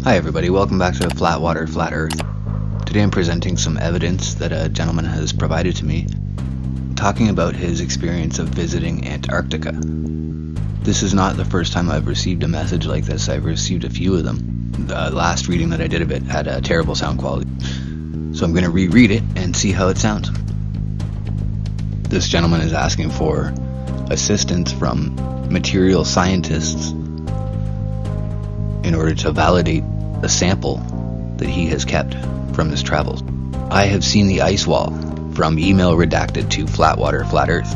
Hi everybody, welcome back to Flat Water, Flat Earth. Today I'm presenting some evidence that a gentleman has provided to me, talking about his experience of visiting Antarctica. This is not the first time I've received a message like this. I've received a few of them. The last reading that I did of it had a terrible sound quality. So I'm going to reread it and see how it sounds. This gentleman is asking for assistance from material scientists in order to validate a sample that he has kept from his travels. I have seen the ice wall, from email redacted to Flat Water, Flat Earth.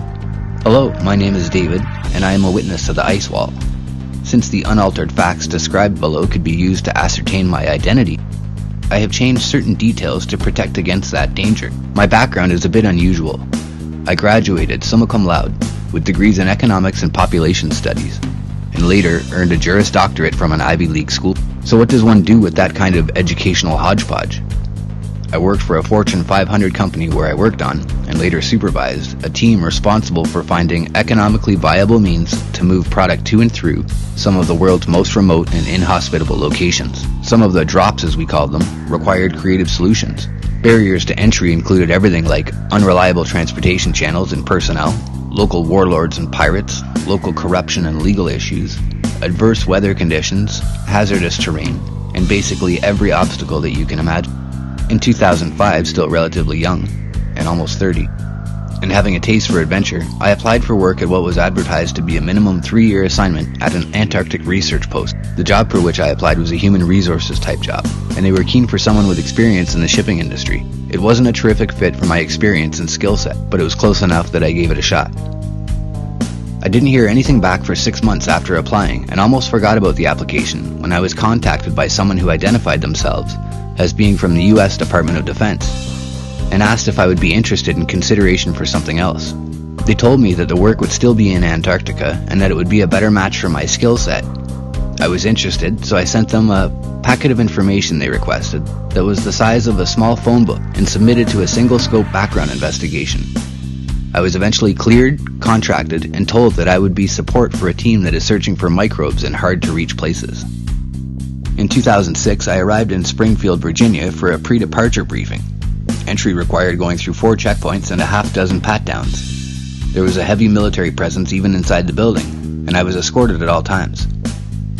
Hello, my name is David, and I am a witness to the ice wall. Since the unaltered facts described below could be used to ascertain my identity, I have changed certain details to protect against that danger. My background is a bit unusual. I graduated summa cum laude with degrees in economics and population studies, and later earned a Juris Doctorate from an Ivy League school. So what does one do with that kind of educational hodgepodge? I worked for a Fortune 500 company where I worked on, and later supervised, a team responsible for finding economically viable means to move product to and through some of the world's most remote and inhospitable locations. Some of the drops, as we called them, required creative solutions. Barriers to entry included everything like unreliable transportation channels and personnel, local warlords and pirates, local corruption and legal issues, adverse weather conditions, hazardous terrain, and basically every obstacle that you can imagine. In 2005, still relatively young, and almost 30, and having a taste for adventure, I applied for work at what was advertised to be a minimum 3-year assignment at an Antarctic research post. The job for which I applied was a human resources type job, and they were keen for someone with experience in the shipping industry. It wasn't a terrific fit for my experience and skill set, but it was close enough that I gave it a shot. I didn't hear anything back for 6 months after applying, and almost forgot about the application when I was contacted by someone who identified themselves as being from the US Department of Defense, and asked if I would be interested in consideration for something else. They told me that the work would still be in Antarctica, and that it would be a better match for my skill set. I was interested, so I sent them a packet of information they requested that was the size of a small phone book and submitted to a single-scope background investigation. I was eventually cleared, contracted, and told that I would be support for a team that is searching for microbes in hard-to-reach places. In 2006, I arrived in Springfield, Virginia for a pre-departure briefing. Entry required going through 4 checkpoints and a half-dozen pat-downs. There was a heavy military presence even inside the building, and I was escorted at all times.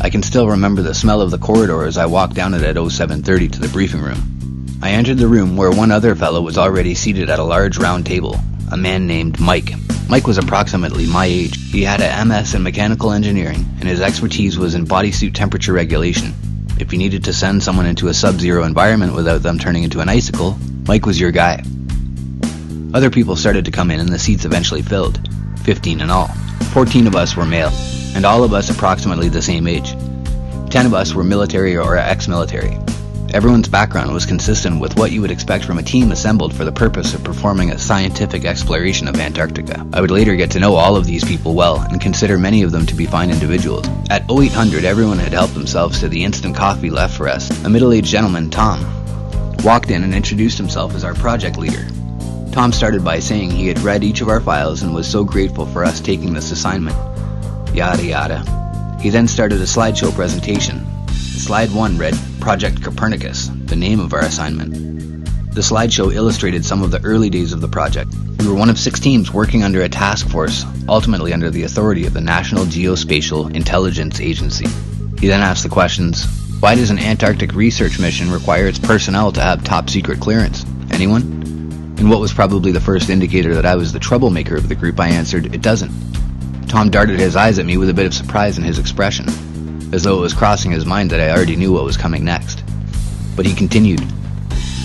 I can still remember the smell of the corridor as I walked down it at 07:30 to the briefing room. I entered the room where one other fellow was already seated at a large round table, a man named Mike. Mike was approximately my age. He had a MS in mechanical engineering, and his expertise was in bodysuit temperature regulation. If you needed to send someone into a sub-zero environment without them turning into an icicle, Mike was your guy. Other people started to come in and the seats eventually filled, 15 in all. 14 of us were male, and all of us approximately the same age. 10 of us were military or ex-military. Everyone's background was consistent with what you would expect from a team assembled for the purpose of performing a scientific exploration of Antarctica. I would later get to know all of these people well and consider many of them to be fine individuals. At 0800, everyone had helped themselves to the instant coffee left for us. A middle-aged gentleman, Tom, walked in and introduced himself as our project leader. Tom started by saying he had read each of our files and was so grateful for us taking this assignment. Yada yada. He then started a slideshow presentation. Slide 1 read Project Copernicus, the name of our assignment. The slideshow illustrated some of the early days of the project. We were one of 6 teams working under a task force, ultimately under the authority of the National Geospatial Intelligence Agency. He then asked the questions, why does an Antarctic research mission require its personnel to have top secret clearance? Anyone? In what was probably the first indicator that I was the troublemaker of the group, I answered, it doesn't. Tom darted his eyes at me with a bit of surprise in his expression, as though it was crossing his mind that I already knew what was coming next. But he continued,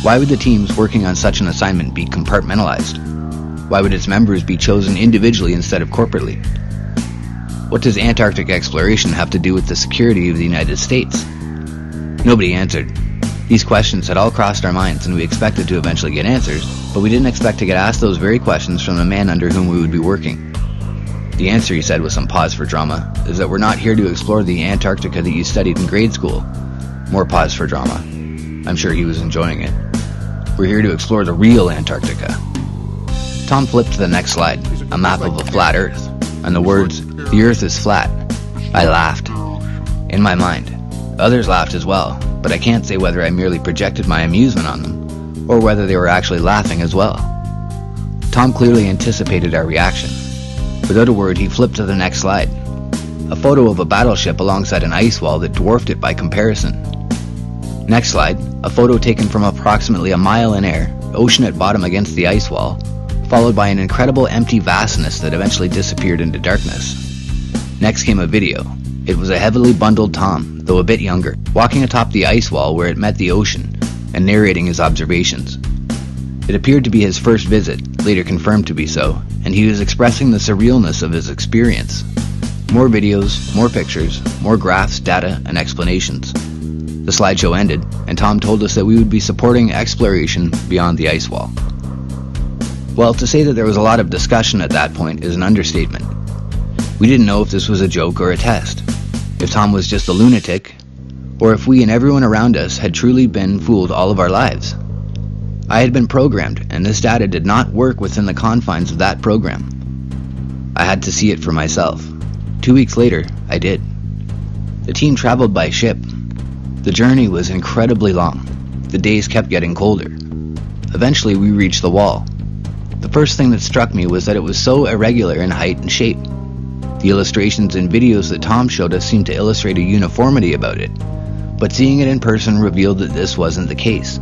why would the teams working on such an assignment be compartmentalized? Why would its members be chosen individually instead of corporately? What does Antarctic exploration have to do with the security of the United States? Nobody answered. These questions had all crossed our minds, and we expected to eventually get answers, but we didn't expect to get asked those very questions from the man under whom we would be working. The answer, he said with some pause for drama, is that we're not here to explore the Antarctica that you studied in grade school. More pause for drama. I'm sure he was enjoying it. We're here to explore the real Antarctica. Tom flipped to the next slide, a map of a flat Earth, and the words, the Earth is flat. I laughed. In my mind, Others laughed as well, but I can't say whether I merely projected my amusement on them, or whether they were actually laughing as well. Tom clearly anticipated our reaction. Without a word, he flipped to the next slide. A photo of a battleship alongside an ice wall that dwarfed it by comparison. Next slide, a photo taken from approximately a mile in air, ocean at bottom against the ice wall, followed by an incredible empty vastness that eventually disappeared into darkness. Next came a video. It was a heavily bundled Tom, though a bit younger, walking atop the ice wall where it met the ocean, and narrating his observations. It appeared to be his first visit, later confirmed to be so, and he was expressing the surrealness of his experience. More videos, more pictures, more graphs, data, and explanations. The slideshow ended, and Tom told us that we would be supporting exploration beyond the ice wall. Well, to say that there was a lot of discussion at that point is an understatement. We didn't know if this was a joke or a test, if Tom was just a lunatic, or if we and everyone around us had truly been fooled all of our lives. I had been programmed, and this data did not work within the confines of that program. I had to see it for myself. 2 weeks later, I did. The team traveled by ship. The journey was incredibly long. The days kept getting colder. Eventually, we reached the wall. The first thing that struck me was that it was so irregular in height and shape. The illustrations and videos that Tom showed us seemed to illustrate a uniformity about it, but seeing it in person revealed that this wasn't the case.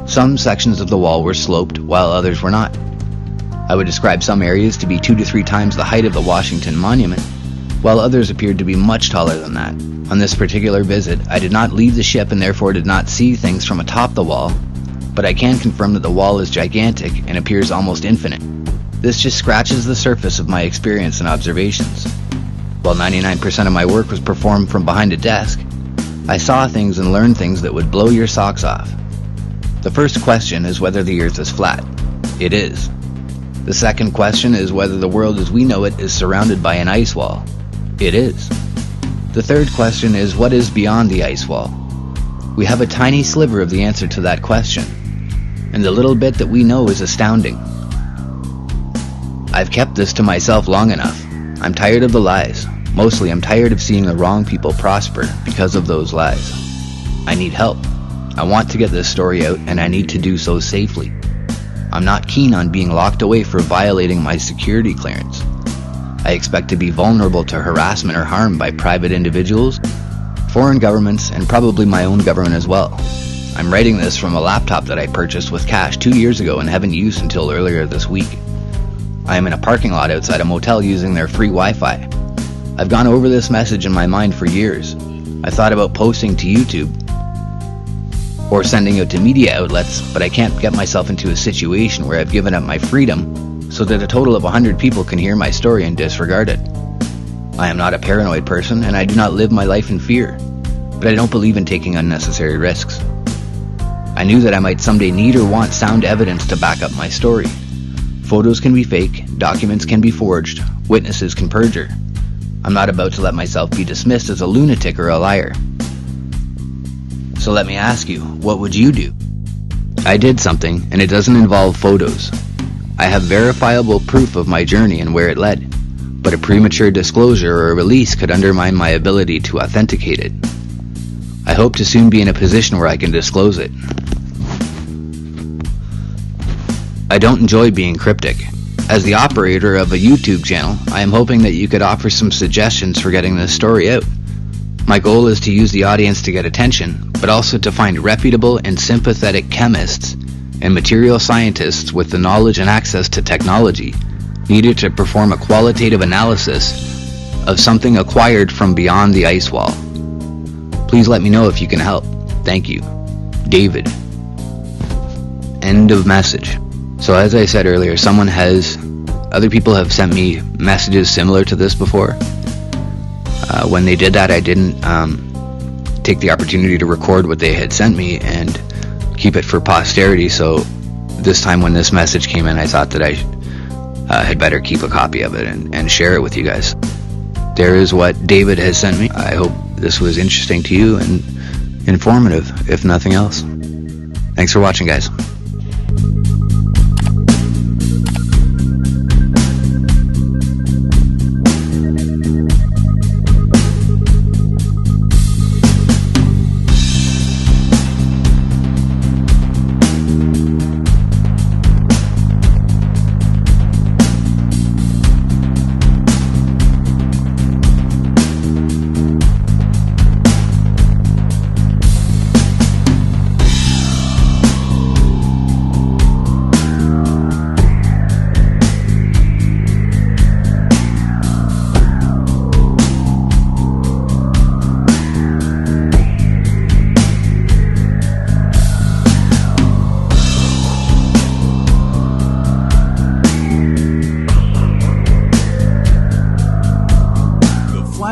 Some sections of the wall were sloped, while others were not. I would describe some areas to be 2 to 3 times the height of the Washington Monument, while others appeared to be much taller than that. On this particular visit, I did not leave the ship and therefore did not see things from atop the wall, but I can confirm that the wall is gigantic and appears almost infinite. This just scratches the surface of my experience and observations. While 99% of my work was performed from behind a desk, I saw things and learned things that would blow your socks off. The first question is whether the Earth is flat. It is. The second question is whether the world as we know it is surrounded by an ice wall. It is. The third question is what is beyond the ice wall. We have a tiny sliver of the answer to that question, and the little bit that we know is astounding. I've kept this to myself long enough. I'm tired of the lies. Mostly I'm tired of seeing the wrong people prosper because of those lies. I need help. I want to get this story out, and I need to do so safely. I'm not keen on being locked away for violating my security clearance. I expect to be vulnerable to harassment or harm by private individuals, foreign governments, and probably my own government as well. I'm writing this from a laptop that I purchased with cash 2 years ago and haven't used until earlier this week. I am in a parking lot outside a motel using their free Wi-Fi. I've gone over this message in my mind for years. I thought about posting to YouTube or sending it to media outlets, but I can't get myself into a situation where I've given up my freedom so that a total of 100 people can hear my story and disregard it. I am not a paranoid person, and I do not live my life in fear, but I don't believe in taking unnecessary risks. I knew that I might someday need or want sound evidence to back up my story. Photos can be fake, documents can be forged, witnesses can perjure. I'm not about to let myself be dismissed as a lunatic or a liar. So let me ask you, what would you do? I did something, and it doesn't involve photos. I have verifiable proof of my journey and where it led, but a premature disclosure or a release could undermine my ability to authenticate it. I hope to soon be in a position where I can disclose it. I don't enjoy being cryptic. As the operator of a YouTube channel, I am hoping that you could offer some suggestions for getting this story out. My goal is to use the audience to get attention, but also to find reputable and sympathetic chemists and material scientists with the knowledge and access to technology needed to perform a qualitative analysis of something acquired from beyond the ice wall. Please let me know if you can help. Thank you. David. End of message. So as I said earlier, other people have sent me messages similar to this before. When they did that, I didn't take the opportunity to record what they had sent me and keep it for posterity, so this time when this message came in, I thought that I had better keep a copy of it and share it with you guys. There is what David has sent me. I hope this was interesting to you and informative, if nothing else. Thanks for watching, guys.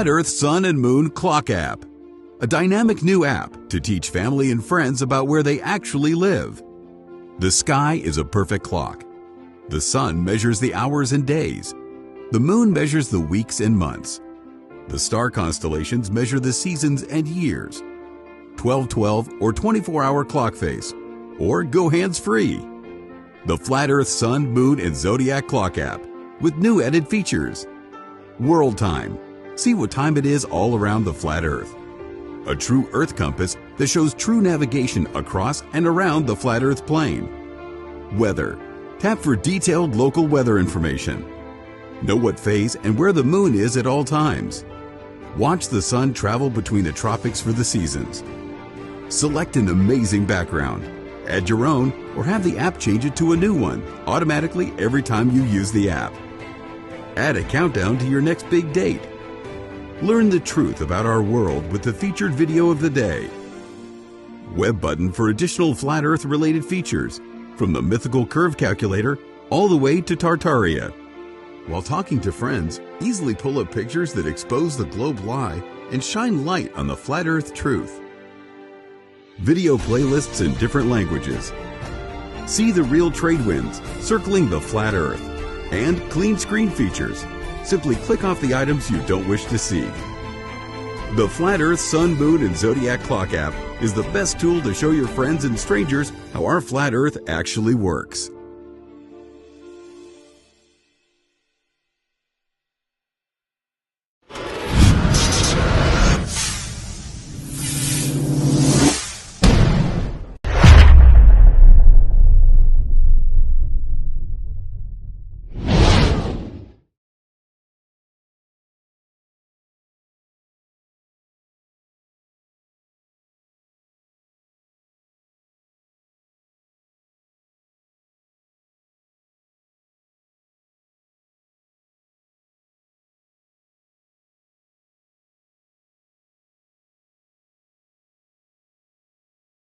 Flat Earth Sun and Moon Clock App, a dynamic new app to teach family and friends about where they actually live. The sky is a perfect clock. The sun measures the hours and days. The moon measures the weeks and months. The star constellations measure the seasons and years. 12/12 or 24-hour clock face, or go hands-free. The Flat Earth Sun, Moon, and Zodiac Clock App with new added features. World Time. See what time it is all around the flat Earth. A true Earth compass that shows true navigation across and around the flat Earth plane. Weather. Tap for detailed local weather information. Know what phase and where the moon is at all times. Watch the sun travel between the tropics for the seasons. Select an amazing background. Add your own or have the app change it to a new one automatically every time you use the app. Add a countdown to your next big date. Learn the truth about our world with the featured video of the day. Web button for additional flat Earth related features, from the mythical curve calculator all the way to Tartaria. While talking to friends, easily pull up pictures that expose the globe lie and shine light on the flat Earth truth. Video playlists in different languages. See the real trade winds circling the flat Earth, and clean screen features. Simply click off the items you don't wish to see. The Flat Earth Sun, Moon, and Zodiac Clock app is the best tool to show your friends and strangers how our flat Earth actually works.